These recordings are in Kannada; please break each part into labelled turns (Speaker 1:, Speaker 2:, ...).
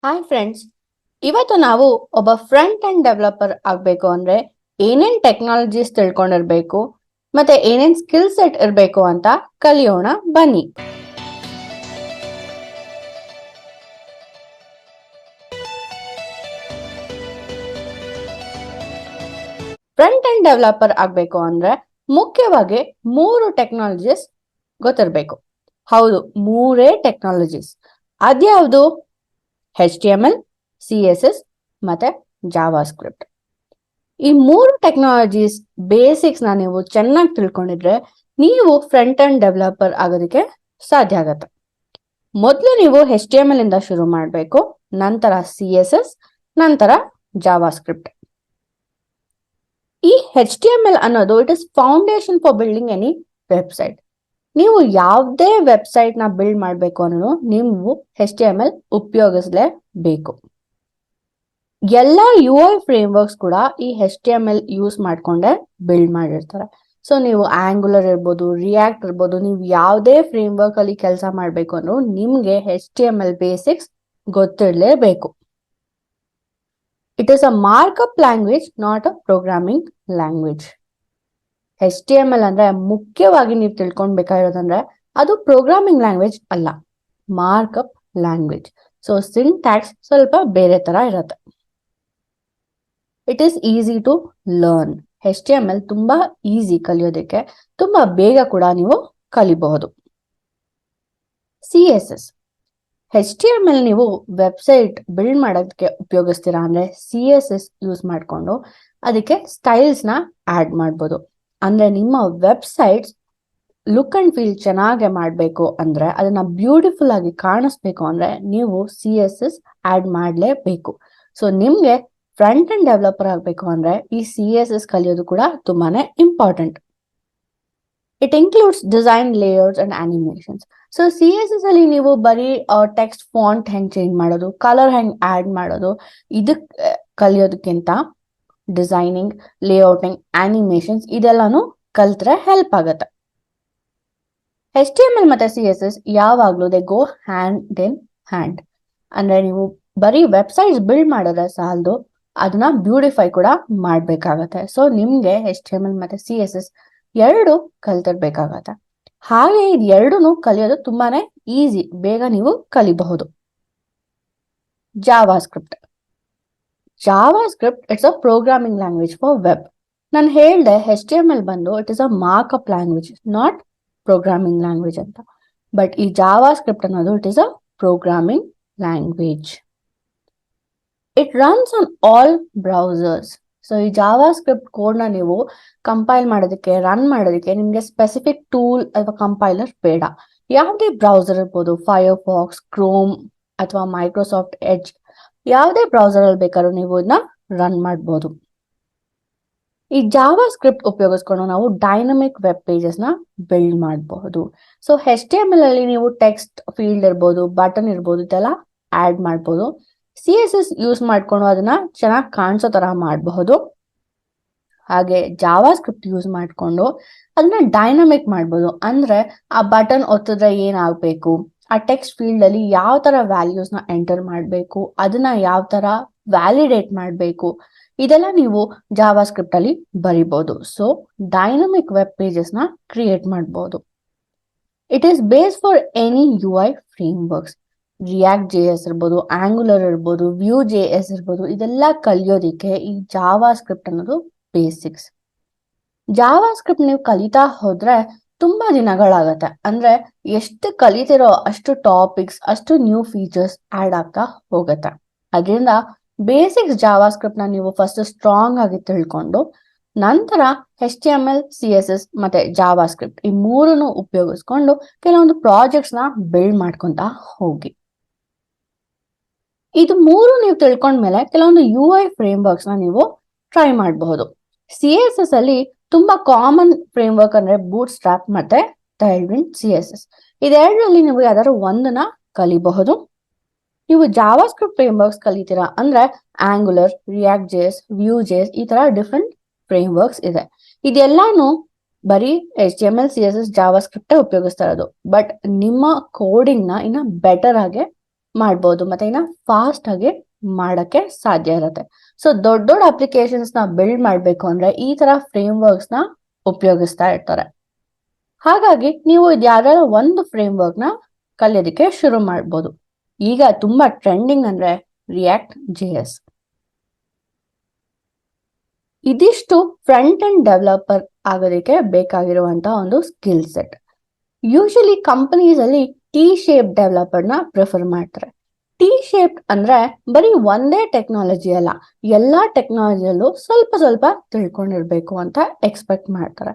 Speaker 1: ಹಾಯ್ ಫ್ರೆಂಡ್ಸ್, ಇವತ್ತು ನಾವು ಒಬ್ಬ ಫ್ರಂಟ್ ಅಂಡ್ ಡೆವಲಪರ್ ಆಗಬೇಕು ಅಂದ್ರೆ ಏನೇನ್ ಟೆಕ್ನಾಲಜೀಸ್ ತಿಳ್ಕೊಂಡಿರ್ಬೇಕು ಮತ್ತೆ ಏನೇನ್ ಸ್ಕಿಲ್ ಸೆಟ್ ಇರಬೇಕು ಅಂತ ಕಲಿಯೋಣ ಬನ್ನಿ. ಫ್ರಂಟ್ ಅಂಡ್ ಡೆವಲಪರ್ ಆಗಬೇಕು ಅಂದ್ರೆ ಮುಖ್ಯವಾಗಿ 3 ಟೆಕ್ನಾಲಜೀಸ್ ಗೊತ್ತಿರಬೇಕು. ಹೌದು, 3 ಟೆಕ್ನಾಲಜೀಸ್. ಅದ್ಯಾವುದು? HTML, CSS ಮತ್ತೆ ಜಾವಾಸ್ಕ್ರಿಪ್ಟ್. ಈ 3 ಟೆಕ್ನಾಲಜೀಸ್ ಬೇಸಿಕ್ಸ್ ನೀವು ಚೆನ್ನಾಗಿ ತಿಳ್ಕೊಂಡಿದ್ರೆ ನೀವು ಫ್ರಂಟ್ ಅಂಡ್ ಡೆವಲಪರ್ ಆಗೋದಕ್ಕೆ ಸಾಧ್ಯ ಆಗತ್ತೆ. ಮೊದಲು ನೀವು HTML ಇಂದ ಶುರು ಮಾಡಬೇಕು, ನಂತರ CSS, ನಂತರ ಜಾವಾಸ್ಕ್ರಿಪ್ಟ್. ಈ HTML ಅನ್ನೋದು it is foundation for building any website. ನೀವು ಯಾವುದೇ ವೆಬ್ಸೈಟ್ ನ ಬಿಲ್ಡ್ ಮಾಡಬೇಕು ಅನ್ನೋ ನೀವು HTML ಉಪಯೋಗಿಸಲೇಬೇಕು. ಎಲ್ಲ UI ಫ್ರೇಮ್ವರ್ಕ್ಸ್ ಕೂಡ ಈ HTML ಯೂಸ್ ಮಾಡ್ಕೊಂಡೆ ಬಿಲ್ಡ್ ಮಾಡಿರ್ತಾರೆ. ಸೊ ನೀವು ಆಂಗುಲರ್ ಇರ್ಬೋದು, ರಿಯಾಕ್ಟ್ ಇರ್ಬೋದು, ನೀವು ಯಾವುದೇ ಫ್ರೇಮ್ವರ್ಕ್ ಅಲ್ಲಿ ಕೆಲಸ ಮಾಡಬೇಕು ಅನ್ನೋ ನಿಮ್ಗೆ HTML ಬೇಸಿಕ್ಸ್ ಗೊತ್ತಿರಲೇಬೇಕು. It is a markup language, not a programming language. HTML ಅಂದ್ರೆ ಮುಖ್ಯವಾಗಿ ನೀವು ತಿಳ್ಕೊಳ್ಬೇಕಾಗಿರೋದಂದ್ರೆ ಅದು ಪ್ರೋಗ್ರಾಮಿಂಗ್ ಲ್ಯಾಂಗ್ವೇಜ್ ಅಲ್ಲ, ಮಾರ್ಕಪ್ ಲ್ಯಾಂಗ್ವೇಜ್. ಸೊ ಸಿಂಟ್ಯಾಕ್ಸ್ ಸ್ವಲ್ಪ ಬೇರೆ ತರ ಇರುತ್ತೆ. It is easy to learn. HTML ತುಂಬಾ ಈಸಿ ಕಲಿಯೋದಕ್ಕೆ, ತುಂಬಾ ಬೇಗ ಕೂಡ ನೀವು ಕಲಿಬಹುದು. CSS, HTML ನೀವು ವೆಬ್ಸೈಟ್ ಬಿಲ್ಡ್ ಮಾಡೋದಕ್ಕೆ ಉಪಯೋಗಿಸ್ತೀರಾ ಅಂದ್ರೆ CSS ಯೂಸ್ ಮಾಡಿಕೊಂಡು ಅದಕ್ಕೆ ಸ್ಟೈಲ್ಸ್ ನ ಆಡ್ ಮಾಡ್ಬೋದು. ಅಂದ್ರೆ ನಿಮ್ಮ ವೆಬ್ಸೈಟ್ಸ್ ಲುಕ್ ಅಂಡ್ ಫೀಲ್ ಚೆನ್ನಾಗಿ ಮಾಡಬೇಕು ಅಂದ್ರೆ, ಅದನ್ನ ಬ್ಯೂಟಿಫುಲ್ ಆಗಿ ಕಾಣಿಸ್ಬೇಕು ಅಂದ್ರೆ ನೀವು CSS ಆಡ್ ಮಾಡಲೇಬೇಕು. ಸೊ ನಿಮ್ಗೆ ಫ್ರಂಟ್ ಅಂಡ್ ಡೆವಲಪರ್ ಆಗಬೇಕು ಅಂದ್ರೆ ಈ CSS ಕಲಿಯೋದು ಕೂಡ ತುಂಬಾನೇ important. It includes design, layers and animations. So CSS ಅಲ್ಲಿ ನೀವು ಬರೀ ಟೆಕ್ಸ್ಟ್ ಫಾಂಟ್ ಹೆಂಗ್ ಚೇಂಜ್ ಮಾಡೋದು, ಕಲರ್ ಹೆಂಗ್ ಆಡ್ ಮಾಡೋದು, ಇದಕ್ಕೆ ಕಲಿಯೋದಕ್ಕಿಂತ ಡಿಸೈನಿಂಗ್, ಲೇಔಟಿಂಗ್, ಅನಿಮೇಷನ್ಸ್ ಇದೆಲ್ಲಾನು ಕಲ್ತ್ರೆ ಹೆಲ್ಪ್ ಆಗತ್ತೆ. HTML ಮತ್ತೆ CSS ಯಾವಾಗ್ಲೂ they go hand in hand. ಅಂದ್ರೆ ನೀವು ಬರೀ ವೆಬ್ಸೈಟ್ಸ್ ಬಿಲ್ಡ್ ಮಾಡಿದ್ರೆ ಸಾಲದು, ಅದನ್ನ ಬ್ಯೂಟಿಫೈ ಕೂಡ ಮಾಡ್ಬೇಕಾಗತ್ತೆ. ಸೊ ನಿಮ್ಗೆ HTML ಮತ್ತೆ CSS ಎರಡು ಕಲ್ತಿರ್ಬೇಕಾಗತ್ತೆ. ಹಾಗೆ ಇದು ಎರಡೂನು ಕಲಿಯೋದು ತುಂಬಾನೇ ಈಸಿ, ಬೇಗ ನೀವು ಕಲಿಬಹುದು. JavaScript it's a programming language for web. ನಾನು ಹೇಳ್ದೆ HTML ಬಂದು it is a markup language, not programming language ಅಂತ. ಬಟ್ ಈ ಜಾವಾಸ್ಕ್ರಿಪ್ಟ್ ಅನ್ನೋದು it is a programming language. It runs on all browsers. So ಈ ಜಾವಾಸ್ಕ್ರಿಪ್ಟ್ ಕೋಡ್ ನ ನೀವು ಕಂಪೈಲ್ ಮಾಡೋದಕ್ಕೆ, ರನ್ ಮಾಡೋದಕ್ಕೆ ನಿಮ್ಗೆ ಸ್ಪೆಸಿಫಿಕ್ ಟೂಲ್ ಅಥವಾ ಕಂಪೈಲರ್ ಬೇಡ. ಯಾವುದೇ ಬ್ರೌಸರ್ ಇರ್ಬೋದು, ಫೈರ್ಫಾಕ್ಸ್, ಕ್ರೋಮ್ ಅಥವಾ ಮೈಕ್ರೋಸಾಫ್ಟ್ ಎಡ್ಜ್, ಯಾವುದೇ ಬ್ರೌಸರ್ ಅಲ್ಲಿ ಬೇಕಾದ್ರೂ ನೀವು ಇದನ್ನ ರನ್ ಮಾಡ್ಬೋದು. ಈ ಜಾವಾಸ್ಕ್ರಿಪ್ಟ್ ಉಪಯೋಗಿಸ್ಕೊಂಡು ನಾವು ಡೈನಮಿಕ್ ವೆಬ್ ಪೇಜಸ್ ನ ಬಿಲ್ಡ್ ಮಾಡಬಹುದು. ಸೊ HTML ಅಲ್ಲಿ ನೀವು ಟೆಕ್ಸ್ಟ್ ಫೀಲ್ಡ್ ಇರ್ಬೋದು, ಬಟನ್ ಇರ್ಬೋದು, ಇದೆಲ್ಲ ಆಡ್ ಮಾಡಬಹುದು. CSS ಯೂಸ್ ಮಾಡ್ಕೊಂಡು ಅದನ್ನ ಚೆನ್ನಾಗಿ ಕಾಣಿಸೋ ತರ ಮಾಡಬಹುದು. ಹಾಗೆ ಜಾವಾಸ್ಕ್ರಿಪ್ಟ್ ಯೂಸ್ ಮಾಡ್ಕೊಂಡು ಅದನ್ನ ಡೈನಮಿಕ್ ಮಾಡ್ಬೋದು. ಅಂದ್ರೆ ಆ ಬಟನ್ ಒತ್ತಿದ್ರೆ ಏನಾಗಬೇಕು, ಆ ಟೆಕ್ಸ್ಟ್ ಫೀಲ್ಡ್ ಅಲ್ಲಿ ಯಾವ ತರ ವ್ಯಾಲ್ಯೂಸ್ ನ ಎಂಟರ್ ಮಾಡಬೇಕು, ಅದನ್ನ ಯಾವ ತರ ವ್ಯಾಲಿಡೇಟ್ ಮಾಡಬೇಕು, ಇದೆಲ್ಲ ನೀವು ಜಾವಾಸ್ಕ್ರಿಪ್ಟ್ ಅಲ್ಲಿ ಬರಿಬಹುದು. ಸೊ ಡೈನಮಿಕ್ ವೆಬ್ ಪೇಜಸ್ ನ ಕ್ರಿಯೇಟ್ ಮಾಡಬಹುದು. It is base for any UI frameworks. React JS ಇರ್ಬೋದು, ಆಂಗುಲರ್ ಇರ್ಬೋದು, ವ್ಯೂ JS ಇರ್ಬೋದು, ಇದೆಲ್ಲ ಕಲಿಯೋದಿಕ್ಕೆ ಈ ಜಾವಾಸ್ಕ್ರಿಪ್ಟ್ ಅನ್ನೋದು ಬೇಸಿಕ್ಸ್. ಜಾವಾಸ್ಕ್ರಿಪ್ಟ್ ನೀವು ಕಲಿತಾ ಹೋದ್ರೆ ತುಂಬಾ ದಿನಗಳಾಗತ್ತೆ. ಅಂದ್ರೆ ಎಷ್ಟು ಕಲಿತಿರೋ ಅಷ್ಟು ಟಾಪಿಕ್ಸ್, ಅಷ್ಟು ನ್ಯೂ ಫೀಚರ್ಸ್ ಆಡ್ ಆಗ್ತಾ ಹೋಗತ್ತೆ. ಅದರಿಂದ ಬೇಸಿಕ್ಸ್ ಜಾವಾಸ್ಕ್ರಿಪ್ಟ್ ನ ನೀವು ಫಸ್ಟ್ ಸ್ಟ್ರಾಂಗ್ ಆಗಿ ತಿಳ್ಕೊಂಡು ನಂತರ HTML, CSS ಮತ್ತೆ ಜಾವಾಸ್ಕ್ರಿಪ್ಟ್ ಈ ಮೂರನ್ನು ಉಪಯೋಗಿಸ್ಕೊಂಡು ಕೆಲವೊಂದು ಪ್ರಾಜೆಕ್ಟ್ಸ್ ನ ಬಿಲ್ಡ್ ಮಾಡ್ಕೊಂತ ಹೋಗಿ. ಇದು ಮೂರು ನೀವು ತಿಳ್ಕೊಂಡ್ಮೇಲೆ ಕೆಲವೊಂದು UI ಫ್ರೇಮ್ವರ್ಕ್ಸ್ ನ ನೀವು ಟ್ರೈ ಮಾಡಬಹುದು. CSS ಅಲ್ಲಿ ತುಂಬಾ ಕಾಮನ್ ಫ್ರೇಮ್ವರ್ಕ್ ಅಂದ್ರೆ ಬೂಟ್ ಸ್ಟ್ರಾಪ್ ಮತ್ತೆ ಟೈಲ್ವಿಂಡ್ CSS. ಇದೆರಡರಲ್ಲಿ ನೀವು ಯಾವ್ದಾದ್ರು ಒಂದನ್ನ ಕಲಿಬಹುದು. ನೀವು ಜಾವಾಸ್ಕ್ರಿಪ್ಟ್ ಫ್ರೇಮ್ವರ್ಕ್ಸ್ ಕಲಿತೀರಾ ಅಂದ್ರೆ angular, react JS, view JS ಈ ತರ ಡಿಫ್ರೆಂಟ್ ಫ್ರೇಮ್ವರ್ಕ್ಸ್ ಇದೆ. ಇದೆಲ್ಲಾನು ಬರೀ HTML, CSS, ಜಾವಾಸ್ಕ್ರಿಪ್ಟ್ ಉಪಯೋಗಿಸ್ತಾ ಇರೋದು. ಬಟ್ ನಿಮ್ಮ ಕೋಡಿಂಗ್ ನ ಇನ್ನ ಬೆಟರ್ ಆಗಿ ಮಾಡ್ಬೋದು ಮತ್ತೆ ಇನ್ನ ಫಾಸ್ಟ್ ಆಗಿ ಮಾಡಕ್ಕೆ ಸಾಧ್ಯ ಇರುತ್ತೆ. ಸೊ ದೊಡ್ಡ ದೊಡ್ಡ ಅಪ್ಲಿಕೇಶನ್ಸ್ ನ ಬಿಲ್ಡ್ ಮಾಡ್ಬೇಕು ಅಂದ್ರೆ ಈ ತರ ಫ್ರೇಮ್ ವರ್ಕ್ಸ್ ನ ಉಪಯೋಗಿಸ್ತಾ ಇರ್ತಾರೆ. ಹಾಗಾಗಿ ನೀವು ಯಾವ್ದಾರ ಒಂದು ಫ್ರೇಮ್ ವರ್ಕ್ ನ ಕಲಿಯೋದಕ್ಕೆ ಶುರು ಮಾಡ್ಬೋದು. ಈಗ ತುಂಬಾ ಟ್ರೆಂಡಿಂಗ್ ಅಂದ್ರೆ ರಿಯಾಕ್ಟ್ JS. ಇದಿಷ್ಟು ಫ್ರಂಟ್ ಅಂಡ್ ಡೆವಲಪರ್ ಆಗೋದಕ್ಕೆ ಬೇಕಾಗಿರುವಂತಹ ಒಂದು ಸ್ಕಿಲ್ ಸೆಟ್. ಯೂಶಲಿ ಕಂಪನೀಸ್ ಅಲ್ಲಿ ಟಿ ಶೇಪ್ ಡೆವಲಪರ್ ನ ಪ್ರಿಫರ್ ಮಾಡ್ತಾರೆ. ಟಿ ಶೇಪ್ ಅಂದ್ರೆ ಬರೀ ಒಂದೇ ಟೆಕ್ನಾಲಜಿ ಅಲ್ಲ, ಎಲ್ಲಾ ಟೆಕ್ನಾಲಜಿಯಲ್ಲೂ ಸ್ವಲ್ಪ ಸ್ವಲ್ಪ ತಿಳ್ಕೊಂಡಿರ್ಬೇಕು ಅಂತ ಎಕ್ಸ್ಪೆಕ್ಟ್ ಮಾಡ್ತಾರೆ.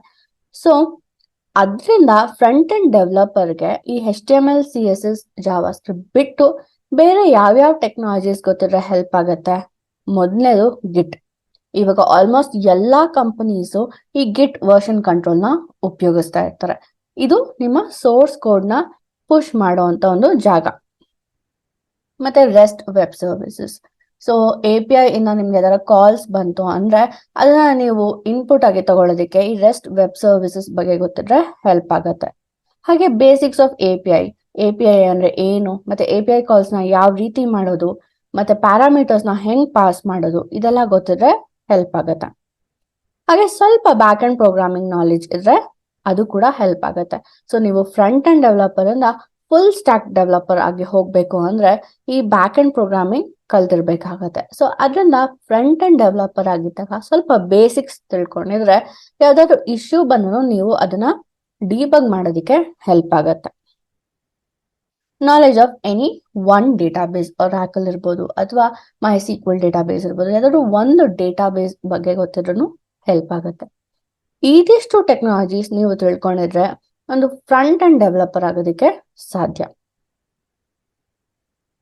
Speaker 1: ಸೊ ಅದರಿಂದ ಫ್ರಂಟ್ ಅಂಡ್ ಡೆವಲಪರ್ಗೆ ಈ HTML CSS JavaScript ಬಿಟ್ಟು ಬೇರೆ ಯಾವ್ಯಾವ ಟೆಕ್ನಾಲಜೀಸ್ ಗೊತ್ತಿದ್ರೆ ಹೆಲ್ಪ್ ಆಗತ್ತೆ. ಮೊದಲನೇದು ಗಿಟ್. ಇವಾಗ ಆಲ್ಮೋಸ್ಟ್ ಎಲ್ಲಾ ಕಂಪನೀಸು ಈ ಗಿಟ್ ವರ್ಷನ್ ಕಂಟ್ರೋಲ್ ನ ಉಪಯೋಗಿಸ್ತಾ ಇರ್ತಾರೆ. ಇದು ನಿಮ್ಮ ಸೋರ್ಸ್ ಕೋಡ್ ನ ಪುಷ್ ಮಾಡುವಂತ ಒಂದು ಜಾಗ. ಮತ್ತೆ rest web services. So API ಇಂದ ನಿಮ್ಗೆ ಯಾವ್ದಾರ ಕಾಲ್ಸ್ ಬಂತು ಅಂದ್ರೆ ಅದನ್ನ ನೀವು ಇನ್ಪುಟ್ ಆಗಿ ತಗೊಳ್ಳೋದಕ್ಕೆ ಈ ರೆಸ್ಟ್ ವೆಬ್ ಸರ್ವಿಸಸ್ ಬಗ್ಗೆ ಗೊತ್ತಿದ್ರೆ ಹೆಲ್ಪ್ ಆಗತ್ತೆ. ಹಾಗೆ ಬೇಸಿಕ್ಸ್ ಆಫ್ API ಅಂದ್ರೆ ಏನು, ಮತ್ತೆ API ಕಾಲ್ಸ್ ನ ಯಾವ ರೀತಿ ಮಾಡೋದು, ಮತ್ತೆ ಪ್ಯಾರಾಮೀಟರ್ಸ್ ನ ಹೆಂಗ್ ಪಾಸ್ ಮಾಡೋದು, ಇದೆಲ್ಲ ಗೊತ್ತಿದ್ರೆ ಹೆಲ್ಪ್ ಆಗತ್ತೆ. ಹಾಗೆ ಸ್ವಲ್ಪ ಬ್ಯಾಕ್ ಅಂಡ್ ಪ್ರೋಗ್ರಾಮಿಂಗ್ ನಾಲೆಜ್ ಇದ್ರೆ ಅದು ಕೂಡ ಹೆಲ್ಪ್ ಆಗತ್ತೆ. ಸೊ ನೀವು ಫ್ರಂಟ್ ಅಂಡ್ ಡೆವಲಪರ್ ಇಂದ ಫುಲ್ ಸ್ಟ್ಯಾಕ್ ಡೆವಲಪರ್ ಆಗಿ ಹೋಗ್ಬೇಕು ಅಂದ್ರೆ ಈ ಬ್ಯಾಕ್ ಅಂಡ್ ಪ್ರೋಗ್ರಾಮಿಂಗ್ ಕಲ್ತಿರ್ಬೇಕಾಗತ್ತೆ. ಸೊ ಅದರಿಂದ ಫ್ರಂಟ್ ಅಂಡ್ ಡೆವಲಪರ್ ಆಗಿದ್ದಾಗ ಸ್ವಲ್ಪ ಬೇಸಿಕ್ಸ್ ತಿಳ್ಕೊಂಡಿದ್ರೆ ಯಾವ್ದಾದ್ರು ಇಶ್ಯೂ ಬಂದ್ರು ನೀವು ಅದನ್ನ ಡಿಬಗ್ ಮಾಡೋದಕ್ಕೆ ಹೆಲ್ಪ್ ಆಗತ್ತೆ. Knowledge of any one database, Oracle ಇರ್ಬೋದು ಅಥವಾ MySQL ಡೇಟಾಬೇಸ್ ಇರ್ಬೋದು, ಯಾವ್ದಾದ್ರು ಒಂದು ಡೇಟಾಬೇಸ್ ಬಗ್ಗೆ ಗೊತ್ತಿದ್ರು ಹೆಲ್ಪ್ ಆಗುತ್ತೆ. ಇದಿಷ್ಟು ಟೆಕ್ನಾಲಜೀಸ್ ನೀವು ತಿಳ್ಕೊಂಡಿದ್ರೆ ಒಂದು ಫ್ರಂಟ್ ಅಂಡ್ ಡೆವಲಪರ್ ಆಗೋದಕ್ಕೆ ಸಾಧ್ಯ.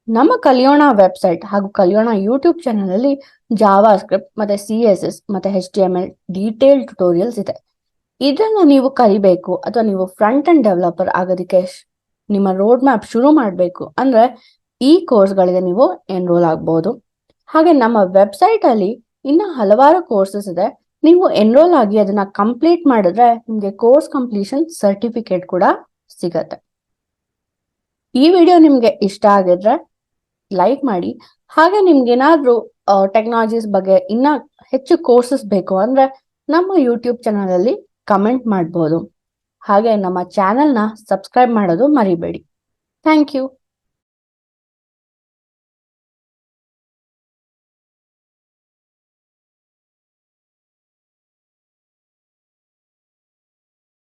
Speaker 1: ನಮ್ಮ ಕಲಿಯೋಣ ವೆಬ್ಸೈಟ್ ಹಾಗೂ ಕಲಿಯೋಣ ಯೂಟ್ಯೂಬ್ ಚಾನಲ್ ಅಲ್ಲಿ JavaScript ಮತ್ತೆ CSS ಮತ್ತೆ HTML ಡೀಟೇಲ್ ಟ್ಯುಟೋರಿಯಲ್ಸ್ ಇದೆ. ಇದನ್ನ ನೀವು ಕಲಿಬೇಕು ಅಥವಾ ನೀವು ಫ್ರಂಟ್ ಅಂಡ್ ಡೆವಲಪರ್ ಆಗೋದಕ್ಕೆ ನಿಮ್ಮ ರೋಡ್ ಮ್ಯಾಪ್ ಶುರು ಮಾಡಬೇಕು ಅಂದ್ರೆ ಈ ಕೋರ್ಸ್ಗಳಿಗೆ ನೀವು ಎನ್ರೋಲ್ ಆಗ್ಬಹುದು. ಹಾಗೆ ನಮ್ಮ ವೆಬ್ಸೈಟ್ ಅಲ್ಲಿ ಇನ್ನ ಹಲವಾರು ಕೋರ್ಸಸ್ ಇದೆ. ನೀವು ಎನ್ರೋಲ್ ಆಗಿ ಅದನ್ನ ಕಂಪ್ಲೀಟ್ ಮಾಡಿದ್ರೆ ನಿಮ್ಗೆ ಕೋರ್ಸ್ ಕಂಪ್ಲೀಷನ್ ಸರ್ಟಿಫಿಕೇಟ್ ಕೂಡ ಸಿಗತ್ತೆ. ಈ ವಿಡಿಯೋ ನಿಮ್ಗೆ ಇಷ್ಟ ಆಗಿದ್ರೆ ಲೈಕ್ ಮಾಡಿ. ಹಾಗೆ ನಿಮ್ಗೆ ಏನಾದ್ರೂ ಟೆಕ್ನಾಲಜೀಸ್ ಬಗ್ಗೆ ಇನ್ನ ಹೆಚ್ಚು ಕೋರ್ಸಸ್ ಬೇಕು ಅಂದ್ರೆ ನಮ್ಮ ಯೂಟ್ಯೂಬ್ ಚಾನಲ್ ಅಲ್ಲಿ ಕಮೆಂಟ್ ಮಾಡ್ಬೋದು. ಹಾಗೆ ನಮ್ಮ ಚಾನೆಲ್ನ ಸಬ್ಸ್ಕ್ರೈಬ್ ಮಾಡೋದು ಮರಿಬೇಡಿ. Thank you.